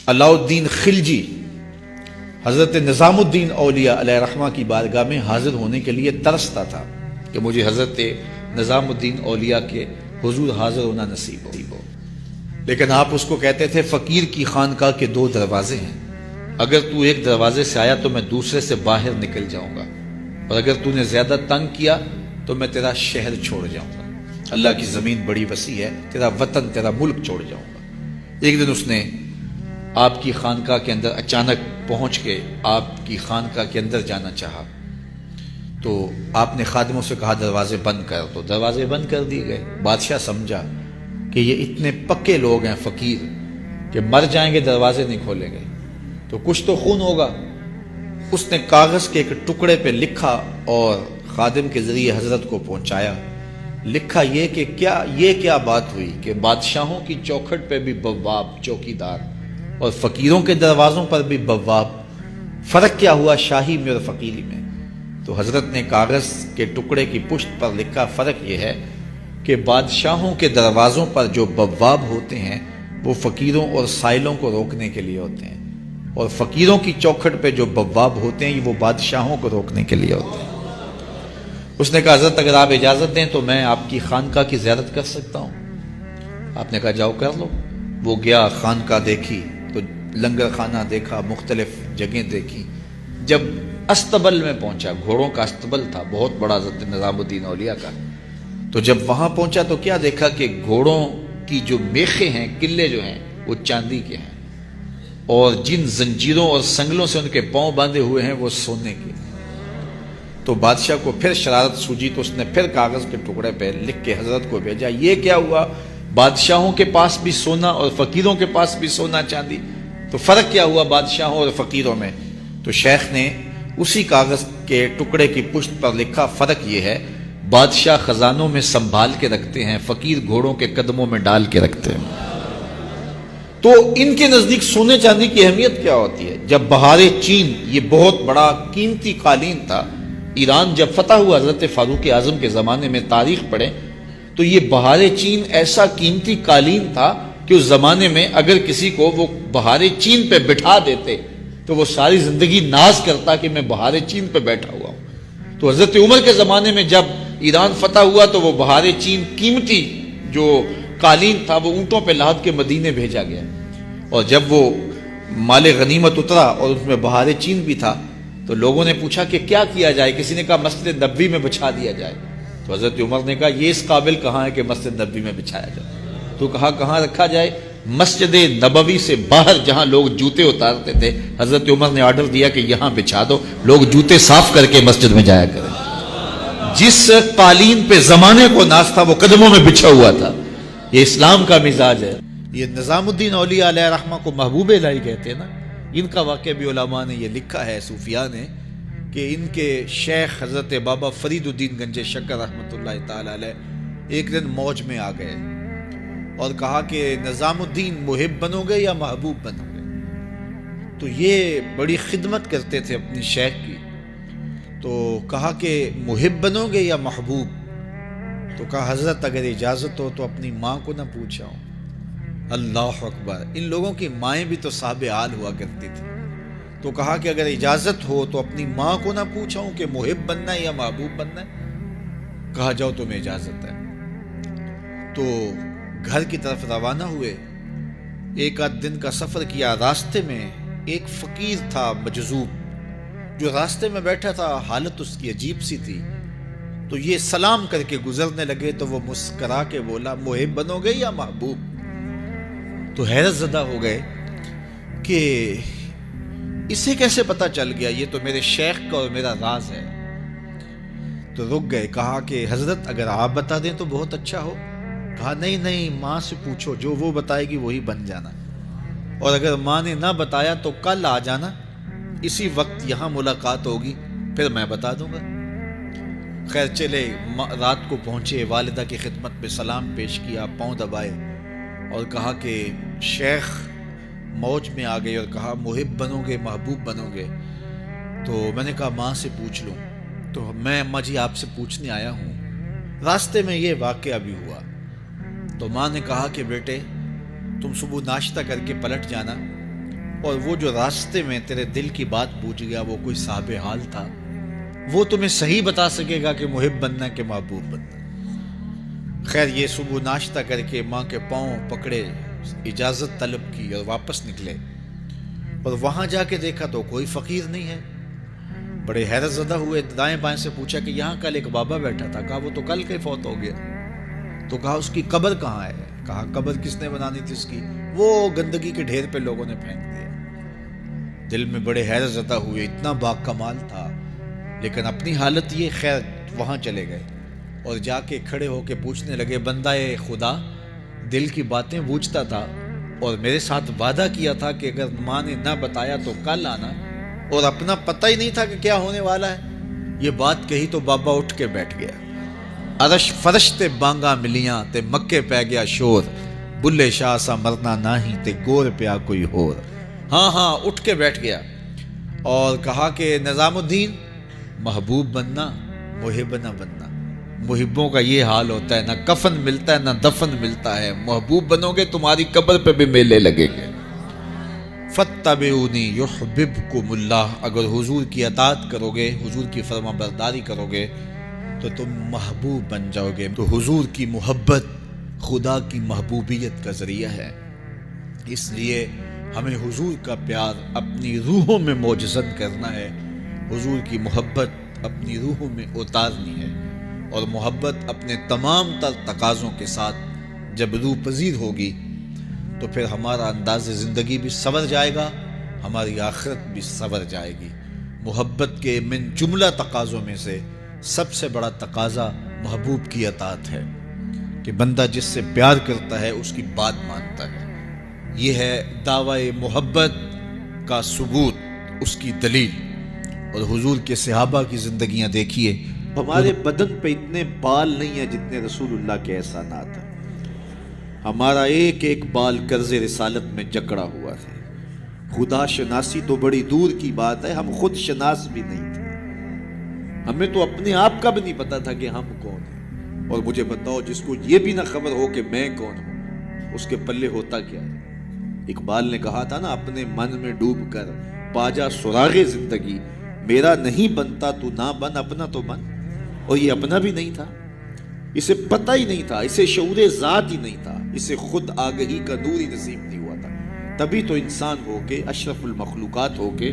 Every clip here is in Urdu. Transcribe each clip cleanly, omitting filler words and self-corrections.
علاء الدین خلجی حضرت نظام الدین اولیاء علیہ رحمہ کی بارگاہ میں حاضر ہونے کے لیے ترستا تھا کہ مجھے حضرت نظام الدین اولیاء کے حضور حاضر ہونا نصیب ہو، لیکن آپ اس کو کہتے تھے فقیر کی خانقاہ کے 2 دروازے ہیں، اگر تو ایک دروازے سے آیا تو میں دوسرے سے باہر نکل جاؤں گا، اور اگر تو نے زیادہ تنگ کیا تو میں تیرا شہر چھوڑ جاؤں گا، اللہ کی زمین بڑی وسیع ہے، تیرا وطن تیرا ملک چھوڑ جاؤں گا۔ ایک دن اس نے آپ کی خانقاہ کے اندر اچانک پہنچ کے آپ کی خانقاہ کے اندر جانا چاہا، تو آپ نے خادموں سے کہا دروازے بند کر، تو دروازے بند کر دیے گئے۔ بادشاہ سمجھا کہ یہ اتنے پکے لوگ ہیں فقیر کہ مر جائیں گے دروازے نہیں کھولیں گے تو کچھ تو خون ہوگا۔ اس نے کاغذ کے ایک ٹکڑے پہ لکھا اور خادم کے ذریعے حضرت کو پہنچایا۔ لکھا یہ کہ کیا بات ہوئی کہ بادشاہوں کی چوکھٹ پہ بھی بواب چوکیدار اور فقیروں کے دروازوں پر بھی بواب، فرق کیا ہوا شاہی میں اور فقیری میں؟ تو حضرت نے کاغذ کے ٹکڑے کی پشت پر لکھا فرق یہ ہے کہ بادشاہوں کے دروازوں پر جو بواب ہوتے ہیں وہ فقیروں اور سائلوں کو روکنے کے لیے ہوتے ہیں، اور فقیروں کی چوکھٹ پہ جو بواب ہوتے ہیں وہ بادشاہوں کو روکنے کے لیے ہوتے ہیں۔ اس نے کہا حضرت اگر آپ اجازت دیں تو میں آپ کی خانقاہ کی زیارت کر سکتا ہوں؟ آپ نے کہا جاؤ کر لو۔ وہ گیا، خانقاہ دیکھی تو لنگر خانہ دیکھا، مختلف جگہیں دیکھی۔ جب استبل میں پہنچا، گھوڑوں کا استبل تھا بہت بڑا حضرت نظام الدین اولیاء کا، تو جب وہاں پہنچا تو کیا دیکھا کہ گھوڑوں کی جو میخیں ہیں، قلے جو ہیں وہ چاندی کے ہیں، اور جن زنجیروں اور سنگلوں سے ان کے پاؤں باندھے ہوئے ہیں وہ سونے کے۔ تو بادشاہ کو پھر شرارت سوجی تو اس نے پھر کاغذ کے ٹکڑے پہ لکھ کے حضرت کو بھیجا، یہ کیا ہوا؟ بادشاہوں کے پاس بھی سونا اور فقیروں کے پاس بھی سونا چاندی، تو فرق کیا ہوا بادشاہوں اور فقیروں میں؟ تو شیخ نے اسی کاغذ کے ٹکڑے کی پشت پر لکھا فرق یہ ہے بادشاہ خزانوں میں سنبھال کے رکھتے ہیں، فقیر گھوڑوں کے قدموں میں ڈال کے رکھتے ہیں۔ تو ان کے نزدیک سونے چاندی کی اہمیت کیا ہوتی ہے؟ جب بہار چین، یہ بہت بڑا قیمتی قالین تھا، ایران جب فتح ہوا حضرت فاروق اعظم کے زمانے میں، تاریخ پڑھیں تو یہ بہار چین ایسا قیمتی قالین تھا کہ اس زمانے میں اگر کسی کو وہ بہار چین پہ بٹھا دیتے تو وہ ساری زندگی ناز کرتا کہ میں بہار چین پہ بیٹھا ہوا ہوں۔ تو حضرت عمر کے زمانے میں جب ایران فتح ہوا تو وہ بہار چین قیمتی جو قالین تھا وہ اونٹوں پہ لاد کے مدینے بھیجا گیا، اور جب وہ مال غنیمت اترا اور اس میں بہار چین بھی تھا تو لوگوں نے پوچھا کہ کیا کیا جائے؟ کسی نے کہا مسجد نبوی میں بچھا دیا جائے، تو حضرت عمر نے کہا یہ اس قابل کہاں ہے کہ مسجد نبوی میں بچھایا جائے؟ تو کہا کہاں رکھا جائے؟ مسجد نبوی سے باہر جہاں لوگ جوتے اتارتے تھے، حضرت عمر نے آرڈر دیا کہ یہاں بچھا دو، لوگ جوتے صاف کر کے مسجد میں جایا کریں۔ جس قالین پہ زمانے کو ناز تھا وہ قدموں میں بچھا ہوا تھا۔ یہ اسلام کا مزاج ہے۔ یہ نظام الدین اولیاء علیہ رحمہ کو محبوب الہی کہتے ہیں نا، ان کا واقعہ بھی علماء نے یہ لکھا ہے، صوفیاء نے، کہ ان کے شیخ حضرت بابا فرید الدین گنج شکر رحمۃ اللہ تعالی علیہ ایک دن موج میں آ گئے اور کہا کہ نظام الدین محب بنو گے یا محبوب بنو گے؟ تو یہ بڑی خدمت کرتے تھے اپنی شیخ کی، تو کہا کہ محب بنو گے یا محبوب؟ تو کہا حضرت اگر اجازت ہو تو اپنی ماں کو نہ پوچھاؤں۔ اللہ اکبر! ان لوگوں کی مائیں بھی تو صاحب آل ہوا کرتی تھی۔ تو کہا کہ اگر اجازت ہو تو اپنی ماں کو نہ پوچھاؤں کہ محب بننا ہے یا محبوب بننا ہے؟ کہا جاؤ تمہیں اجازت ہے۔ تو گھر کی طرف روانہ ہوئے، ایک آدھ دن کا سفر کیا۔ راستے میں ایک فقیر تھا مجذوب، جو راستے میں بیٹھا تھا، حالت اس کی عجیب سی تھی، تو یہ سلام کر کے گزرنے لگے تو وہ مسکرا کے بولا محب بنو گے یا محبوب؟ تو حیرت زدہ ہو گئے کہ اسے کیسے پتا چل گیا، یہ تو میرے شیخ کا اور میرا راز ہے۔ تو رک گئے، کہا کہ حضرت اگر آپ بتا دیں تو بہت اچھا ہو۔ کہا نہیں ماں سے پوچھو، جو وہ بتائے گی وہی بن جانا، اور اگر ماں نے نہ بتایا تو کل آ جانا، اسی وقت یہاں ملاقات ہوگی، پھر میں بتا دوں گا۔ خیر چلے، رات کو پہنچے، والدہ کی خدمت میں سلام پیش کیا، پاؤں دبائے اور کہا کہ شیخ موج میں آ گئے اور کہا محب بنو گے محبوب بنو گے؟ تو میں نے کہا ماں سے پوچھ لوں۔ تو میں اماں جی آپ سے پوچھنے آیا ہوں، راستے میں یہ واقعہ بھی ہوا۔ تو ماں نے کہا کہ بیٹے تم صبح ناشتہ کر کے پلٹ جانا، اور وہ جو راستے میں تیرے دل کی بات پوچھ گیا وہ کوئی صاحب حال تھا، وہ تمہیں صحیح بتا سکے گا کہ محب بننا کہ محبوب بننا۔ خیر یہ صبح ناشتہ کر کے ماں کے پاؤں پکڑے، اجازت طلب کی اور واپس نکلے، اور وہاں جا کے دیکھا تو کوئی فقیر نہیں ہے۔ بڑے حیرت زدہ ہوئے، دائیں بائیں سے پوچھا کہ یہاں کل ایک بابا بیٹھا تھا، کہا وہ تو کل کے فوت ہو گیا۔ تو کہا اس کی قبر کہاں ہے؟ کہا قبر کس نے بنانی تھی اس کی؟ وہ گندگی کے ڈھیر پہ لوگوں نے پھینک دیا۔ دل میں بڑے حیرت زدہ ہوئے، اتنا با کمال تھا، لیکن اپنی حالت یہ، خیر وہاں چلے گئے اور جا کے کھڑے ہو کے پوچھنے لگے، بندہ خدا دل کی باتیں پوچھتا تھا اور میرے ساتھ وعدہ کیا تھا کہ اگر ماں نے نہ بتایا تو کل آنا، اور اپنا پتہ ہی نہیں تھا کہ کیا ہونے والا ہے۔ یہ بات کہی تو بابا اٹھ کے بیٹھ گیا۔ عرش فرش تے بانگا ملیاں تے مکے پہ گیا شور، بلے شاہ سا مرنا ناہی تے گور پیا کوئی ہور۔ ہاں اٹھ کے بیٹھ گیا اور کہا کہ نظام الدین، محبوب بننا محب نہ بننا۔ محبوں کا یہ حال ہوتا ہے، نہ کفن ملتا ہے نہ دفن ملتا ہے۔ محبوب بنو گے تمہاری قبر پہ بھی میلے لگیں گے۔ فَاتَّبِعُونِي يُحْبِبْكُمُ اللَّهُ، اگر حضور کی اطاعت کرو گے، حضور کی فرما برداری کرو گے تو تم محبوب بن جاؤ گے۔ تو حضور کی محبت خدا کی محبوبیت کا ذریعہ ہے، اس لیے ہمیں حضور کا پیار اپنی روحوں میں موجزن کرنا ہے، حضور کی محبت اپنی روحوں میں اتارنی ہے، اور محبت اپنے تمام تر تقاضوں کے ساتھ جب روح پذیر ہوگی تو پھر ہمارا انداز زندگی بھی سنور جائے گا، ہماری آخرت بھی سنور جائے گی۔ محبت کے من جملہ تقاضوں میں سے سب سے بڑا تقاضا محبوب کی اطاعت ہے، کہ بندہ جس سے پیار کرتا ہے اس کی بات مانتا ہے۔ یہ ہے دعوی محبت کا ثبوت، اس کی دلیل۔ اور حضور کے صحابہ کی زندگیاں دیکھیے، ہمارے بدن پہ اتنے بال نہیں ہیں جتنے رسول اللہ کے احسانات ہیں۔ ہمارا ایک ایک بال قرض رسالت میں جکڑا ہوا ہے۔ خدا شناسی تو بڑی دور کی بات ہے، ہم خود شناس بھی نہیں تھے۔ ہمیں تو اپنے آپ کا بھی نہیں پتا تھا کہ ہم کون ہیں۔ اور مجھے بتاؤ، جس کو یہ بھی نہ خبر ہو کہ میں کون ہوں، اس کے پلے ہوتا کیا ہے؟ اقبال نے کہا تھا نا، اپنے من میں ڈوب کر پاجا سراغ زندگی، میرا نہیں بنتا تو نہ بن، اپنا تو بن۔ اور یہ اپنا بھی نہیں تھا، اسے پتہ ہی نہیں تھا، اسے شعور ذات ہی نہیں تھا، اسے خود آگہی کا نور ہی نصیب نہیں ہوا تھا۔ تبھی تو انسان ہو کے، اشرف المخلوقات ہو کے،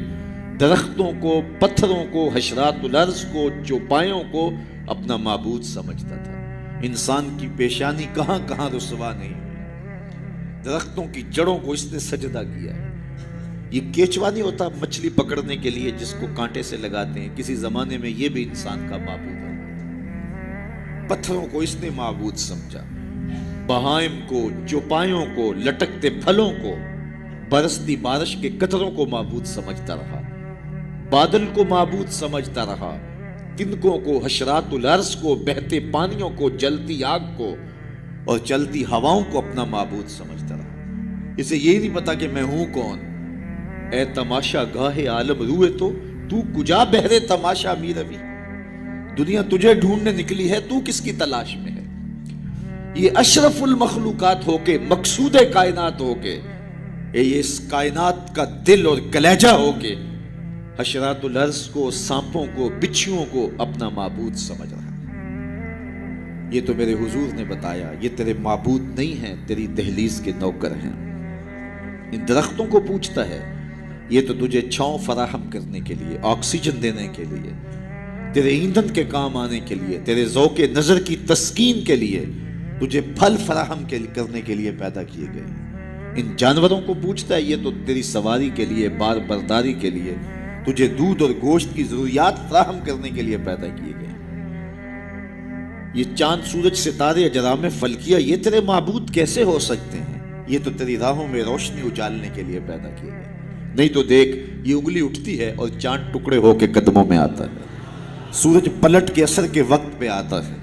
درختوں کو، پتھروں کو، حشرات الارض کو، چوپایوں کو اپنا معبود سمجھتا تھا۔ انسان کی پیشانی کہاں کہاں رسوا نہیں ہوئی، درختوں کی جڑوں کو اس نے سجدہ کیا ہے۔ یہ کیچوا نہیں ہوتا مچھلی پکڑنے کے لیے جس کو کانٹے سے لگاتے ہیں، کسی زمانے میں یہ بھی انسان کا معبود ہے۔ پتھروں کو اس نے معبود سمجھا، بہائم کو، چوپایوں کو، لٹکتے پھلوں کو، برستی بارش کے قطروں کو معبود سمجھتا رہا، بادل کو معبود سمجھتا رہا، تنکوں کو، حشرات الارض کو، بہتے پانیوں کو، جلتی آگ کو اور چلتی ہواؤں کو اپنا معبود سمجھتا رہا۔ اسے یہ نہیں پتا کہ میں ہوں کون۔ اے تماشا گاہ عالم روئے تو کجا بہرے تماشا می روی، دنیا تجھے ڈھونڈنے نکلی ہے، تو کس کی تلاش میں ہے؟ یہ اشرف المخلوقات ہو کے، مقصود کائنات ہو کے، یہ اس کائنات کا دل اور کلیجہ ہو کے حشرات الارض کو، سانپوں کو، بچھوؤں کو اپنا معبود سمجھ رہا ہے۔ یہ تو میرے حضور نے بتایا، یہ تیرے معبود نہیں ہیں، تیری دہلیز کے نوکر ہیں۔ ان درختوں کو پوچھتا ہے، یہ تو تجھے چھاؤں فراہم کرنے کے لیے، آکسیجن دینے کے لیے، تیرے ایندھن کے کام آنے کے لیے، تیرے ذوق نظر کی تسکین کے لیے، تجھے پھل فراہم کرنے کے لیے پیدا کیے گئے۔ ان جانوروں کو پوچھتا ہے، یہ تو تیری سواری کے لیے، بار برداری کے لیے، تجھے دودھ اور گوشت کی ضروریات فراہم کرنے کے لیے پیدا کیے گئے۔ یہ چاند، سورج، ستارے، اجرام فلکیہ، یہ تیرے معبود کیسے ہو سکتے ہیں؟ یہ تو تیری راہوں میں روشنی اجالنے کے لیے پیدا کیے گئے۔ نہیں تو دیکھ، یہ انگلی اٹھتی ہے اور چاند ٹکڑے ہو کے قدموں میں آتا ہے، سورج پلٹ کے اثر کے وقت پہ آتا ہے،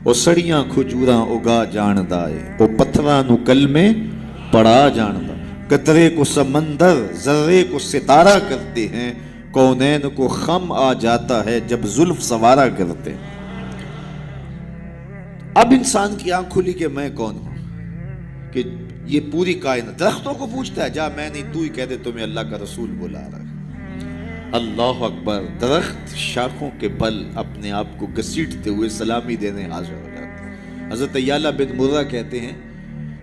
اور سڑیاں کھجوراں اگا جاندہ ہے، وہ پتھراں نو کل میں پڑا جاندہ، قطرے کو سمندر، ذرے کو ستارہ کرتے ہیں، کونین کو خم آ جاتا ہے جب زلف سوارا کرتے ہیں۔ اب انسان کی آنکھ کھلی کہ میں کون ہوں، کہ یہ پوری کائنات درختوں کو پوچھتا ہے، جا میں نہیں، تو ہی کہہ دے تمہیں اللہ کا رسول بلا رہا ہے۔ اللہ اکبر، درخت شاخوں کے بل اپنے آپ کو گھسیٹتے ہوئے سلامی دینے حاضر ہو جاتے۔ حضرت یعلا بن مرہ کہتے ہیں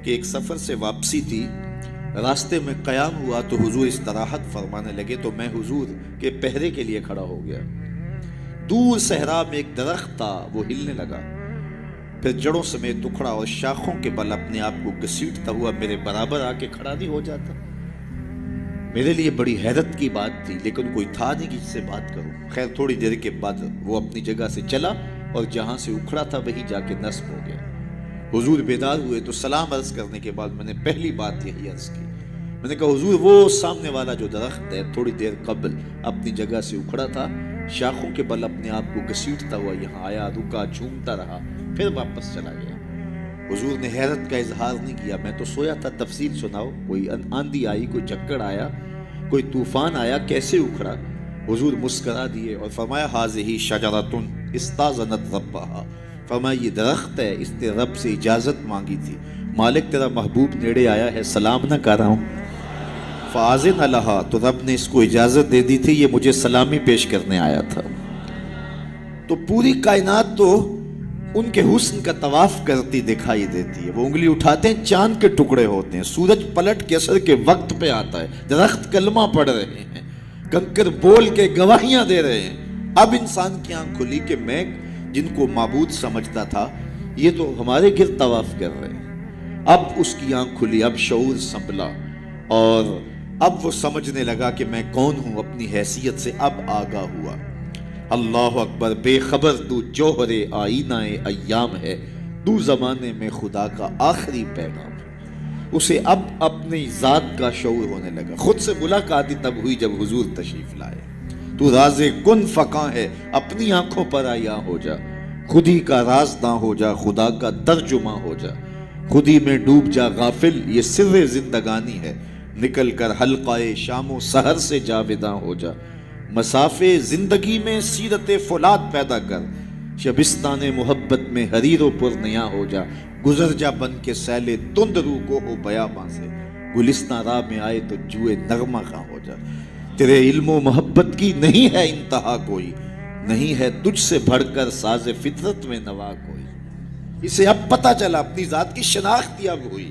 کہ ایک سفر سے واپسی تھی، راستے میں قیام ہوا تو حضور استراحت فرمانے لگے تو میں حضور کے پہرے کے لیے کھڑا ہو گیا۔ دور صحرا میں ایک درخت تھا، وہ ہلنے لگا، پھر جڑوں سمیت اکھڑا اور شاخوں کے بل اپنے آپ کو گھسیٹتا ہوا میرے برابر آ کے کھڑا نہیں ہو جاتا۔ میرے لیے بڑی حیرت کی بات تھی، لیکن کوئی تھا نہیں کہ اس سے بات کروں۔ خیر تھوڑی دیر کے بعد وہ اپنی جگہ سے چلا اور جہاں سے اکھڑا تھا وہی جا کے نصب ہو گیا۔ حضور بیدار ہوئے تو سلام عرض کرنے کے بعد میں نے پہلی بات یہی عرض کی، میں نے کہا حضور وہ سامنے والا جو درخت ہے تھوڑی دیر قبل اپنی جگہ سے اکھڑا تھا، شاخوں کے بل اپنے آپ کو گھسیٹتا ہوا یہاں آیا، رکا، جھومتا رہا، پھر واپس چلا گیا۔ حضور نے حیرت کا اظہار نہیں کیا، میں تو سویا تھا، تفصیل سناؤ، کوئی آندھی آئی، کوئی جھکڑ آیا، کوئی طوفان آیا، کیسے اکھڑا؟ حضور مسکرا دیے اور فرمایا ھذہ شجرۃ استاذنت ربھا، فرمایا یہ درخت ہے، اس نے رب سے اجازت مانگی تھی، مالک تیرا محبوب نیڑے آیا ہے، سلام نہ کر رہا ہوں، فاذن لہا، تو رب نے اس کو اجازت دے دی تھی، یہ مجھے سلامی پیش کرنے آیا تھا۔ تو پوری کائنات تو ان کے حسن کا طواف کرتی دکھائی دیتی ہے، وہ انگلی اٹھاتے ہیں چاند کے ٹکڑے ہوتے ہیں، سورج پلٹ کے اثر کے وقت پہ آتا ہے، درخت کلمہ پڑھ رہے ہیں، کنکر بول کے گواہیاں دے رہے ہیں۔ اب انسان کی آنکھ کھلی کہ میں جن کو معبود سمجھتا تھا یہ تو ہمارے گرد طواف کر رہے ہیں۔ اب اس کی آنکھ کھلی، اب شعور سنبھلا اور اب وہ سمجھنے لگا کہ میں کون ہوں، اپنی حیثیت سے اب آگاہ ہوا۔ اللہ اکبر، بے خبر تو جوہر آئینہ ایام ہے، تو زمانے میں خدا کا آخری پیغام ہے۔ اسے اب اپنی ذات کا شعور ہونے لگا۔ خود سے ملاقات ہی تب ہوئی جب حضور تشریف لائے۔ تو راز کن فقاں ہے، اپنی آنکھوں پر آیا ہو جا، خود ہی کا رازداں ہو جا، خدا کا ترجمہ ہو جا، خود ہی میں ڈوب جا غافل، یہ سر زندگانی ہے، نکل کر حلقہ شام و سحر سے جاویداں ہو جا، مسافے زندگی میں سیرت فولاد پیدا کر، شبستان محبت میں حریر و پرنیا ہو جا، گزر جا بن کے سیل تند رو کو ہو بیاباں سے، گلستان راہ میں آئے تو جوئے نغمہ خواہ ہو جا، تیرے علم و محبت کی نہیں ہے انتہا کوئی، نہیں ہے تجھ سے بڑھ کر ساز فطرت میں نوا کوئی۔ اسے اب پتہ چلا، اپنی ذات کی شناخت اب ہوئی۔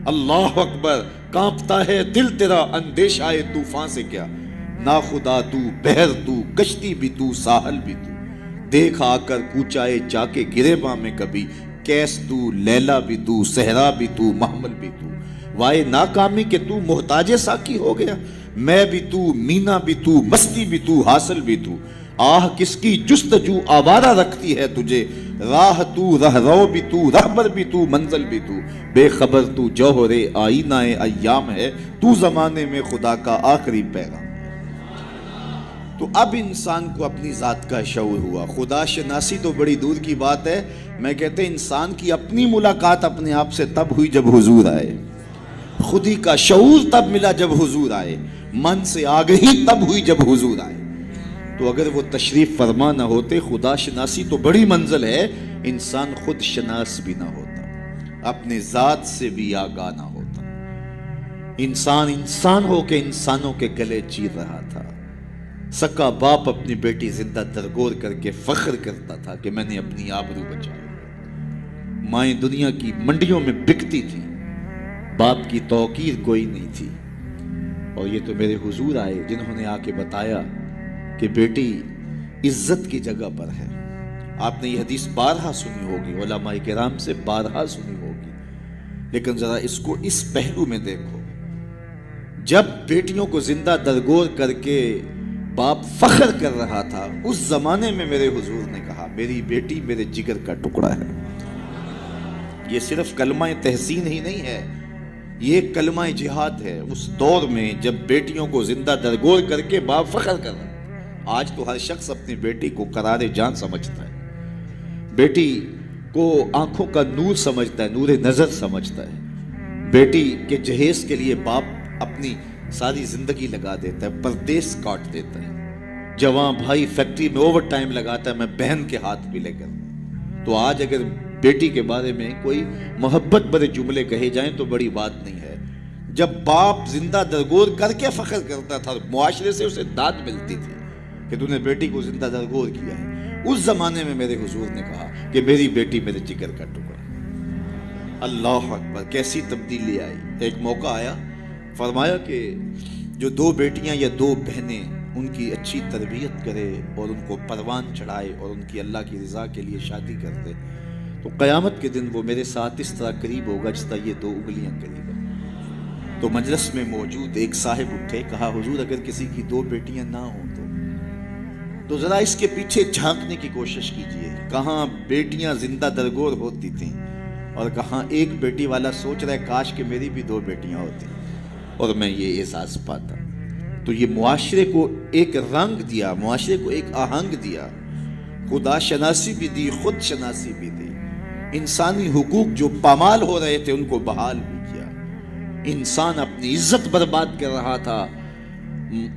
اللہ اکبر، کانپتا ہے دل تیرا اندیشہ طوفان سے کیا، نا خدا تو، بحر تو، کشتی بھی تو، ساحل بھی تو، دیکھ آ کر کوچائے جا کے گریباں میں کبھی، کیس تو، لیلا بھی تو، صحرا بھی تو، محمل بھی تو، وائے ناکامی کہ تو محتاج ساکی ہو گیا، میں بھی تو، مینا بھی تو، مستی بھی تو، حاصل بھی تو، آہ کس کی جستجو آوارہ رکھتی ہے تجھے، راہ تو، رہرو بھی تو، رہبر بھی تو، منزل بھی تو، بے خبر تو جوہر آئینہ ایام ہے، تو زمانے میں خدا کا آخری پیغام۔ تو اب انسان کو اپنی ذات کا شعور ہوا۔ خدا شناسی تو بڑی دور کی بات ہے، میں کہتے ہیں انسان کی اپنی ملاقات اپنے آپ سے تب ہوئی جب حضور آئے، خودی کا شعور تب ملا جب حضور آئے، من سے آگہی تب ہوئی جب حضور آئے۔ تو اگر وہ تشریف فرما نہ ہوتے، خدا شناسی تو بڑی منزل ہے، انسان خود شناس بھی نہ ہوتا، اپنے ذات سے بھی آگاہ نہ ہوتا، انسان ہو کے انسانوں کے گلے چیر رہا تھا۔ سکا باپ اپنی بیٹی زندہ درگور کر کے فخر کرتا تھا کہ میں نے اپنی آبرو بچائی۔ مائیں دنیا کی منڈیوں میں بکتی تھی، باپ کی توقیر کوئی نہیں تھی، اور یہ تو میرے حضور آئے جنہوں نے آ کے بتایا کہ بیٹی عزت کی جگہ پر ہے۔ آپ نے یہ حدیث بارہا سنی ہوگی، علماء کرام سے بارہا سنی ہوگی، لیکن ذرا اس کو اس پہلو میں دیکھو، جب بیٹیوں کو زندہ درگور کر کے باپ فخر کر رہا تھا، اس زمانے میں میرے حضور نے کہا میری بیٹی میرے جگر کا ٹکڑا ہے۔ یہ صرف کلمہ تحسین ہی نہیں ہے، یہ کلمہ جہاد ہے۔ اس دور میں جب بیٹیوں کو زندہ درگور کر کے باپ فخر کر رہا تھا، آج تو ہر شخص اپنی بیٹی کو قرار جان سمجھتا ہے، بیٹی کو آنکھوں کا نور سمجھتا ہے، نور نظر سمجھتا ہے، بیٹی کے جہیز کے لیے باپ اپنی ساری زندگی لگا دیتا ہے، پردیس کاٹ دیتا ہے، جوان بھائی فیکٹری میں اوور ٹائم لگاتا ہے، میں بہن کے ہاتھ بھی لے کر۔ تو آج اگر بیٹی کے بارے میں کوئی محبت بھرے جملے کہے جائیں تو بڑی بات نہیں ہے. جب باپ زندہ درگور کر کے فخر کرتا تھا، معاشرے سے اسے داد ملتی تھی کہ تو نے بیٹی کو زندہ درگور کیا ہے، اس زمانے میں میرے حضور نے کہا کہ میری بیٹی میرے جگر کا ٹکڑا. اللہ اکبر، کیسی تبدیلی آئی. ایک موقع آیا، فرمایا کہ جو دو بیٹیاں یا دو بہنیں ان کی اچھی تربیت کرے اور ان کو پروان چڑھائے اور ان کی اللہ کی رضا کے لیے شادی کر دے تو قیامت کے دن وہ میرے ساتھ اس طرح قریب ہوگا جس طرح یہ دو انگلیاں قریب ہیں. تو مجلس میں موجود ایک صاحب اٹھے، کہا حضور اگر کسی کی دو بیٹیاں نہ ہوں تو ذرا اس کے پیچھے جھانکنے کی کوشش کیجئے، کہاں بیٹیاں زندہ درگور ہوتی تھیں اور کہاں ایک بیٹی والا سوچ رہا ہے کاش کہ میری بھی دو بیٹیاں ہوتی اور میں یہ احساس پاتا. تو یہ معاشرے کو ایک رنگ دیا، معاشرے کو ایک آہنگ دیا، خدا شناسی بھی دی، خود شناسی بھی دی. انسانی حقوق جو پامال ہو رہے تھے ان کو بحال بھی کیا. انسان اپنی عزت برباد کر رہا تھا،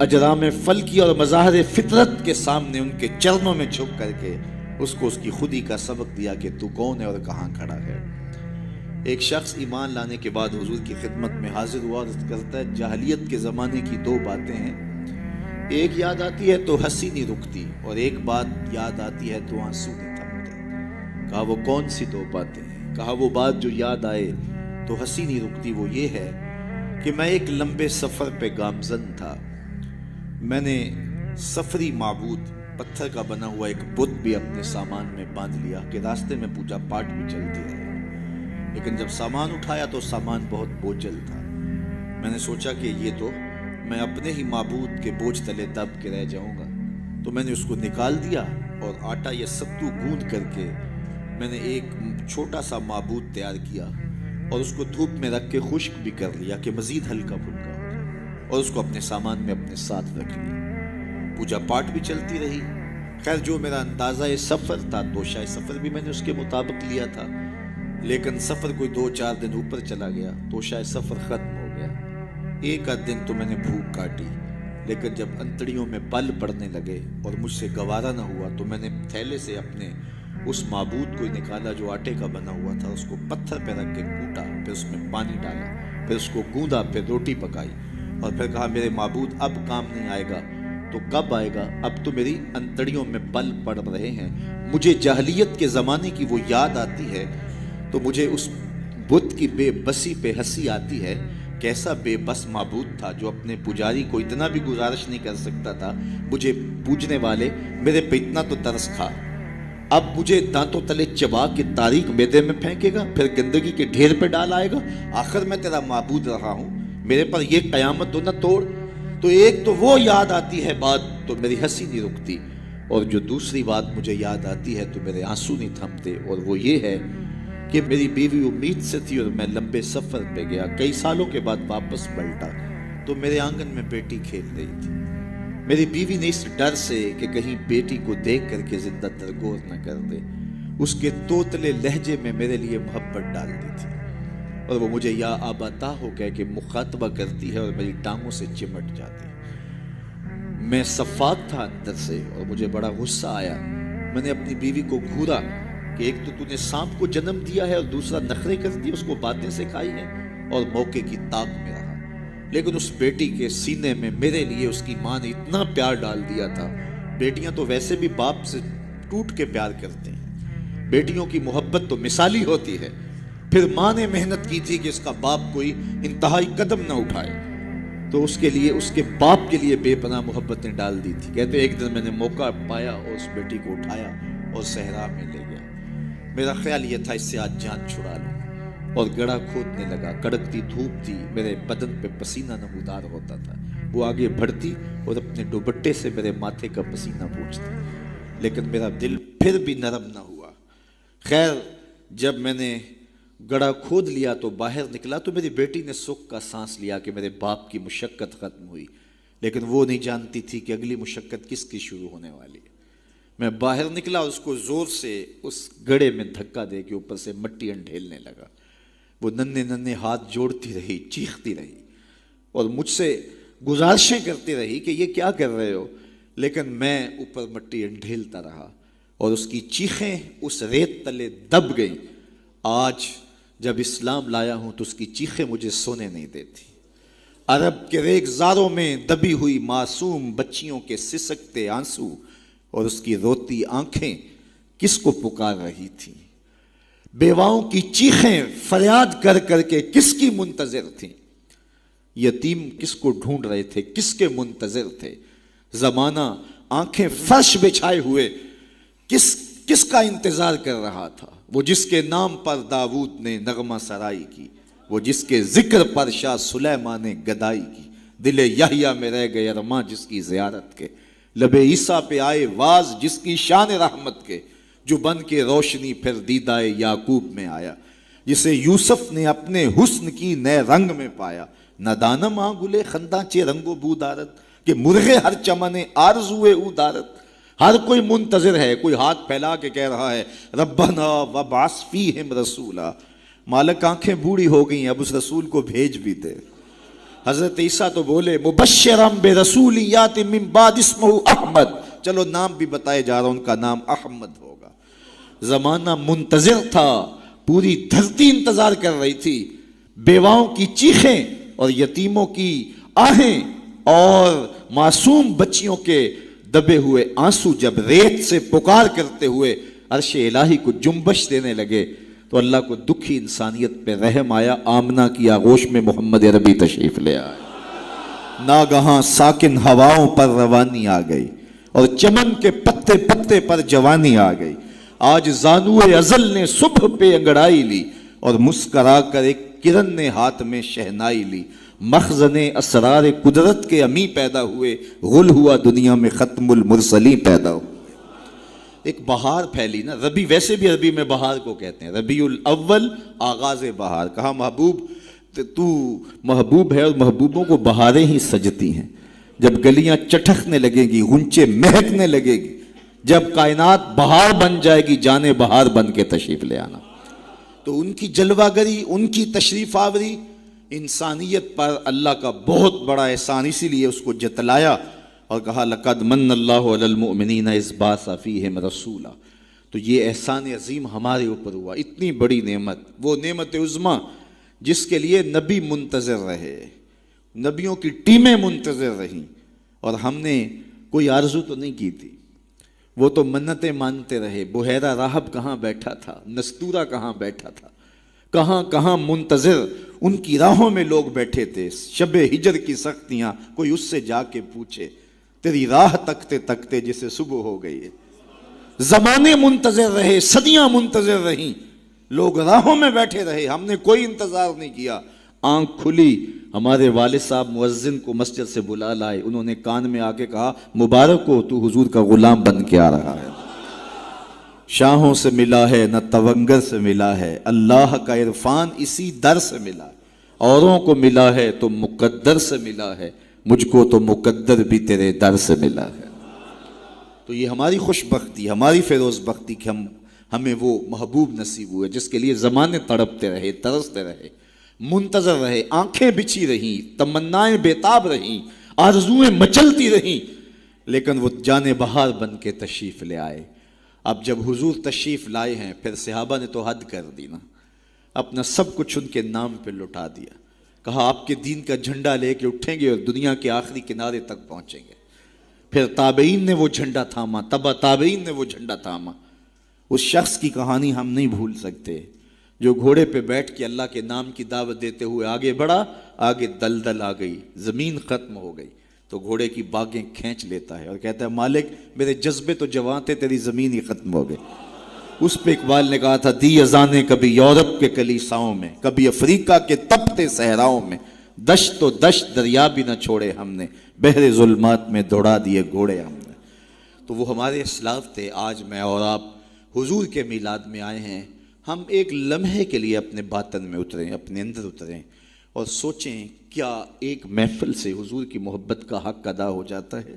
اجرام فلکی اور مظاہر فطرت کے سامنے ان کے چرنوں میں جھک کر کے اس کو اس کی خودی کا سبق دیا کہ تو کون ہے اور کہاں کھڑا ہے. ایک شخص ایمان لانے کے بعد حضور کی خدمت میں حاضر ہوا اور کرتا ہے جاہلیت کے زمانے کی دو باتیں ہیں، ایک یاد آتی ہے تو ہنسی نہیں رکتی اور ایک بات یاد آتی ہے تو آنسو نہیں تھمتے. کہا وہ کون سی دو باتیں ہیں؟ کہا وہ بات جو یاد آئے تو ہنسی نہیں رکتی وہ یہ ہے کہ میں ایک لمبے سفر پہ گامزن تھا. میں نے سفری معبود پتھر کا بنا ہوا ایک بت بھی اپنے سامان میں باندھ لیا کہ راستے میں پوجا پاٹ بھی چلتی رہے، لیکن جب سامان اٹھایا تو سامان بہت بوجھل تھا. میں نے سوچا کہ یہ تو میں اپنے ہی معبود کے بوجھ تلے دب کے رہ جاؤں گا. تو میں نے اس کو نکال دیا اور آٹا یا ستو گوندھ کر کے میں نے ایک چھوٹا سا معبود تیار کیا اور اس کو دھوپ میں رکھ کے خشک بھی کر لیا کہ مزید ہلکا پھلکا ہو جائے اور اس کو اپنے سامان میں اپنے ساتھ رکھ لیا. پوجا پاٹ بھی چلتی رہی. خیر جو میرا اندازہ سفر تھا توشہ سفر بھی میں نے اس کے مطابق لیا تھا، لیکن سفر کوئی 2-4 دن اوپر چلا گیا، توشہ سفر ختم ہو گیا. ایک آدھ دن تو میں نے بھوک کاٹی، لیکن جب انتڑیوں میں بل پڑنے لگے اور مجھ سے گوارا نہ ہوا تو میں نے تھیلے سے اپنے اس معبود کو نکالا جو آٹے کا بنا ہوا تھا، اس کو پتھر پہ رکھ کے کوٹا، پھر اس میں پانی ڈالا، پھر اس کو گوندا، پھر روٹی پکائی اور پھر کہا میرے معبود اب کام نہیں آئے گا تو کب آئے گا؟ اب تو میری انتڑیوں میں بل پڑ رہے ہیں. مجھے جاہلیت کے زمانے کی وہ یاد آتی ہے تو مجھے اس بت کی بے بسی پہ ہنسی آتی ہے. کیسا بے بس معبود تھا جو اپنے پجاری کو اتنا بھی گزارش نہیں کر سکتا تھا مجھے پوجنے والے میرے پہ اتنا تو ترس کھا، اب مجھے دانتوں تلے چبا کے تاریک میدے میں پھینکے گا، پھر گندگی کے ڈھیر پہ ڈال آئے گا. آخر میں تیرا معبود رہا ہوں، میرے پر یہ قیامت تو نہ توڑ. تو ایک تو وہ یاد آتی ہے بات تو میری ہنسی نہیں رکتی، اور جو دوسری بات مجھے یاد آتی ہے تو میرے آنسو نہیں تھمتے، اور وہ یہ ہے کہ میری بیوی امید سے تھی اور میں لمبے سفر پہ گیا. کئی سالوں کے بعد واپس پلٹا تو میرے آنگن میں بیٹی کھیل رہی تھی. میری بیوی نے اس ڈر سے کہ کہیں بیٹی کو دیکھ کر کے زندہ درگور نہ کر دے اس کے توتلے لہجے میں میرے لیے محبت ڈال دی تھی، اور وہ مجھے یا آباتا ہو کہہ کے مخاطبہ کرتی ہے اور میری ٹانگوں سے چمٹ جاتی. میں صفاق تھا اندر سے اور مجھے بڑا غصہ آیا. میں نے اپنی بیوی کو گھورا کہ ایک تو نے سانپ کو جنم دیا ہے اور دوسرا نخرے کر دی، اس کو باتیں سکھائی ہیں اور موقع کی طاق میں رہا. لیکن اس بیٹی کے سینے میں میرے لیے اس کی ماں نے اتنا پیار ڈال دیا تھا. بیٹیاں تو ویسے بھی باپ سے ٹوٹ کے پیار کرتے ہیں، بیٹیوں کی محبت تو مثالی ہوتی ہے. پھر ماں نے محنت کی تھی کہ اس کا باپ کوئی انتہائی قدم نہ اٹھائے، تو اس کے لیے اس کے باپ کے لیے بے پناہ محبتیں ڈال دی تھی. کہتے ایک دن میں نے موقع پایا اور اس بیٹی کو اٹھایا اور صحرا میں لے گیا. میرا خیال یہ تھا اس سے آج جان چھڑا لوں، اور گڑھا کھودنے لگا. کڑکتی دھوپ تھی، میرے بدن پہ پسینہ نمودار ہوتا تھا. وہ آگے بڑھتی اور اپنے دوپٹے سے میرے ماتھے کا پسینہ پوچھتی، لیکن میرا دل پھر بھی نرم نہ ہوا. خیر جب میں نے گڑھا کھود لیا تو باہر نکلا تو میری بیٹی نے سکھ کا سانس لیا کہ میرے باپ کی مشقت ختم ہوئی، لیکن وہ نہیں جانتی تھی کہ اگلی مشقت کس کی شروع ہونے والی. میں باہر نکلا، اس کو زور سے اس گڑھے میں دھکا دے کے اوپر سے مٹی انڈھیلنے لگا. وہ ننھے ننھے ہاتھ جوڑتی رہی، چیختی رہی اور مجھ سے گزارشیں کرتی رہی کہ یہ کیا کر رہے ہو، لیکن میں اوپر مٹی انڈھیلتا رہا اور اس کی چیخیں اس ریت تلے دب گئیں. آج جب اسلام لایا ہوں تو اس کی چیخیں مجھے سونے نہیں دیتی. عرب کے ریگزاروں میں دبی ہوئی معصوم بچیوں کے سسکتے آنسو اور اس کی روتی آنکھیں کس کو پکار رہی تھیں؟ بیواؤں کی چیخیں فریاد کر کر کے کس کی منتظر تھیں؟ یتیم کس کو ڈھونڈ رہے تھے؟ کس کے منتظر تھے؟ زمانہ آنکھیں فرش بچھائے ہوئے کس کا انتظار کر رہا تھا؟ وہ جس کے نام پر داؤد نے نغمہ سرائی کی، وہ جس کے ذکر پر شاہ سلیمان نے گدائی کی. دل یحییٰ میں رہ گئے ارماں جس کی زیارت کے، لب عیسیٰ پہ آئے واز جس کی شان رحمت کے، جو بن کے روشنی پھر دیدہ یعقوب میں آیا، جسے یوسف نے اپنے حسن کی نئے رنگ میں پایا. نہ دانم آ گلے خنداں چے رنگ و بو دارت کہ مرغے ہر چمنے آرزوئے او دارت. ہر کوئی منتظر ہے، کوئی ہاتھ پھیلا کے کہہ رہا ہے ربنا وابعث فیہم رسولا. مالک آنکھیں بوڑھی ہو گئی، اب اس رسول کو بھیج بھی دے. حضرت عیسیٰ تو بولے مبشرم برسول یاتی من بعد اسمہ احمد، چلو نام بھی بتائے جا رہا ان کا نام احمد ہوگا. زمانہ منتظر تھا، پوری دھرتی انتظار کر رہی تھی. بیواؤں کی چیخیں اور یتیموں کی آہیں اور معصوم بچیوں کے دبے ہوئے آنسو جب ریت سے پکار کرتے ہوئے عرش الہی کو جنبش دینے لگے تو اللہ کو دکھی انسانیت پہ رحم آیا. آمنہ کی آغوش میں محمد عربی تشریف لے آئے. ناگہاں ساکن ہواؤں پر روانی آ گئی اور چمن کے پتے پتے پر جوانی آ گئی. آج زانوئے ازل نے صبح پہ انگڑائی لی اور مسکرا کر ایک کرن نے ہاتھ میں شہنائی لی. مخزن اسرار قدرت کے امی پیدا ہوئے، غل ہوا دنیا میں ختم المرسلین پیدا ہوئے. ایک بہار پھیلی نا، ربی ویسے بھی عربی میں بہار کو کہتے ہیں، ربیع الاول آغاز بہار. کہا محبوب تو محبوب ہے اور محبوبوں کو بہاریں ہی سجتی ہیں. جب گلیاں چٹکنے لگیں گی، غنچے مہکنے لگے گی، جب کائنات بہار بن جائے گی، جانے بہار بن کے تشریف لے آنا. تو ان کی جلوہ گری، ان کی تشریف آوری انسانیت پر اللہ کا بہت بڑا احسان، اسی لیے اس کو جتلایا اور کہا لقد من اللہ علی المؤمنین اذ بعث فیہم رسولا. تو یہ احسان عظیم ہمارے اوپر ہوا. اتنی بڑی نعمت، وہ نعمت عظمیٰ جس کے لیے نبی منتظر رہے، نبیوں کی ٹیمیں منتظر رہیں، اور ہم نے کوئی آرزو تو نہیں کی تھی. وہ تو منتیں مانتے رہے. بحیرہ راہب کہاں بیٹھا تھا، نستورہ کہاں بیٹھا تھا، کہاں کہاں منتظر ان کی راہوں میں لوگ بیٹھے تھے. شب ہجر کی سختیاں کوئی اس سے جا کے پوچھے، تیری راہ تکتے تکتے جسے صبح ہو گئی ہے. زمانے منتظر رہے، صدیاں منتظر رہیں، لوگ راہوں میں بیٹھے رہے، ہم نے کوئی انتظار نہیں کیا. آنکھ کھلی، ہمارے والد صاحب مؤذن کو مسجد سے بلا لائے. انہوں نے کان میں آ کے کہا مبارک ہو، تو حضور کا غلام بن کے آ رہا ہے. شاہوں سے ملا ہے نہ تونگر سے ملا ہے، اللہ کا عرفان اسی در سے ملا. اوروں کو ملا ہے تو مقدر سے ملا ہے، مجھ کو تو مقدر بھی تیرے در سے ملا ہے. تو یہ ہماری خوش بختی، ہماری فیروز بختی کہ ہمیں وہ محبوب نصیب ہوئے جس کے لیے زمانے تڑپتے رہے، ترستے رہے، منتظر رہے، آنکھیں بچھی رہیں، تمنائیں بیتاب رہیں، آرزویں مچلتی رہیں، لیکن وہ جانے بہار بن کے تشریف لے آئے. اب جب حضور تشریف لائے ہیں، پھر صحابہ نے تو حد کر دی نا، اپنا سب کچھ ان کے نام پہ لٹا دیا. کہا آپ کے دین کا جھنڈا لے کے اٹھیں گے اور دنیا کے آخری کنارے تک پہنچیں گے. پھر تابعین نے وہ جھنڈا تھاما، تبع تابعین نے وہ جھنڈا تھاما. اس شخص کی کہانی ہم نہیں بھول سکتے جو گھوڑے پہ بیٹھ کے اللہ کے نام کی دعوت دیتے ہوئے آگے بڑھا، آگے دلدل آ گئی، زمین ختم ہو گئی، تو گھوڑے کی باگیں کھینچ لیتا ہے اور کہتا ہے مالک میرے جذبے تو جوان تھے، تیری زمین ہی ختم ہو گئی. اس پہ اقبال نے کہا تھا دی اذانیں کبھی یورپ کے کلیساؤں میں، کبھی افریقہ کے تپتے صحراؤں میں، دشت و دشت دریا بھی نہ چھوڑے ہم نے، بحر ظلمات میں دوڑا دیے گھوڑے ہم نے. تو وہ ہمارے اسلاف تھے. آج میں اور آپ حضور کے میلاد میں آئے ہیں. ہم ایک لمحے کے لیے اپنے باطن میں اتریں، اپنے اندر اتریں اور سوچیں کیا ایک محفل سے حضور کی محبت کا حق ادا ہو جاتا ہے؟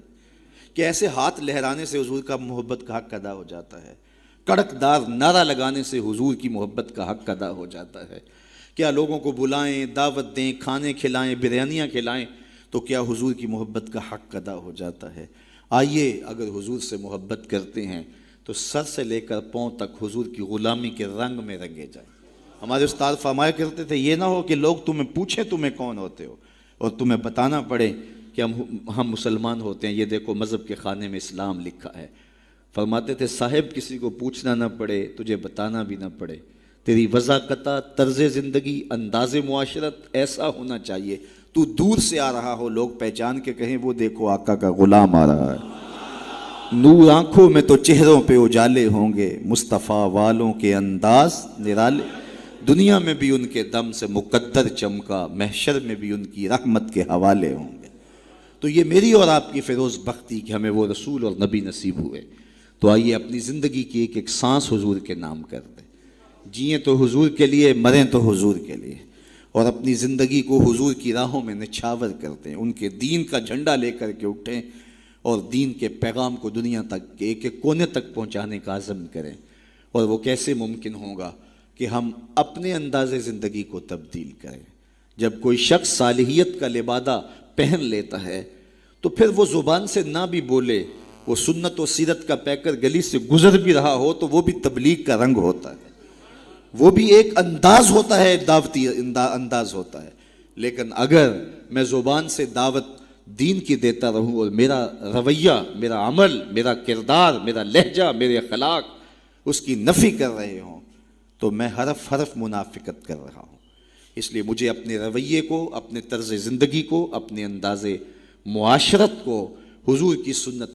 کہ ایسے ہاتھ لہرانے سے حضور کا محبت کا حق ادا ہو جاتا ہے؟ کڑک دار نعرہ لگانے سے حضور کی محبت کا حق ادا ہو جاتا ہے؟ کیا لوگوں کو بلائیں، دعوت دیں، کھانے کھلائیں، بریانیاں کھلائیں تو کیا حضور کی محبت کا حق ادا ہو جاتا ہے؟ آئیے اگر حضور سے محبت کرتے ہیں تو سر سے لے کر پاؤں تک حضور کی غلامی کے رنگ میں رنگے جائیں۔ ہمارے استاد فرمایا کرتے تھے یہ نہ ہو کہ لوگ تمہیں پوچھیں تمہیں کون ہوتے ہو اور تمہیں بتانا پڑے کہ ہم مسلمان ہوتے ہیں، یہ دیکھو مذہب کے خانے میں اسلام لکھا ہے۔ فرماتے تھے صاحب کسی کو پوچھنا نہ پڑے، تجھے بتانا بھی نہ پڑے، تیری وضاحت، طرز زندگی، انداز معاشرت ایسا ہونا چاہیے تو دور سے آ رہا ہو لوگ پہچان کے کہیں وہ دیکھو آقا کا غلام آ رہا ہے۔ نور آنکھوں میں تو چہروں پہ اجالے ہوں گے، مصطفیٰ والوں کے انداز نرالے، دنیا میں بھی ان کے دم سے مقدر چمکا، محشر میں بھی ان کی رحمت کے حوالے ہوں گے۔ تو یہ میری اور آپ کی فیروز بختی کہ ہمیں وہ رسول اور نبی نصیب ہوئے۔ تو آئیے اپنی زندگی کی ایک ایک سانس حضور کے نام کر دیں، جئیں تو حضور کے لیے، مریں تو حضور کے لیے، اور اپنی زندگی کو حضور کی راہوں میں نچھاور کرتے ہیں، ان کے دین کا جھنڈا لے کر کے اٹھیں اور دین کے پیغام کو دنیا تک کے ایک ایک کونے تک پہنچانے کا عزم کریں۔ اور وہ کیسے ممکن ہوگا کہ ہم اپنے انداز زندگی کو تبدیل کریں۔ جب کوئی شخص صالحیت کا لبادہ پہن لیتا ہے تو پھر وہ زبان سے نہ بھی بولے، وہ سنت و سیرت کا پیکر گلی سے گزر بھی رہا ہو تو وہ بھی تبلیغ کا رنگ ہوتا ہے، وہ بھی ایک انداز ہوتا ہے، دعوتی انداز ہوتا ہے۔ لیکن اگر میں زبان سے دعوت دین کی دیتا رہوں اور میرا رویہ، میرا عمل، میرا کردار، میرا لہجہ، میرے اخلاق اس کی نفی کر رہے ہوں تو میں حرف حرف منافقت کر رہا ہوں۔ اس لیے مجھے اپنے رویے کو، اپنے طرز زندگی کو، اپنے انداز معاشرت کو حضور کی سنت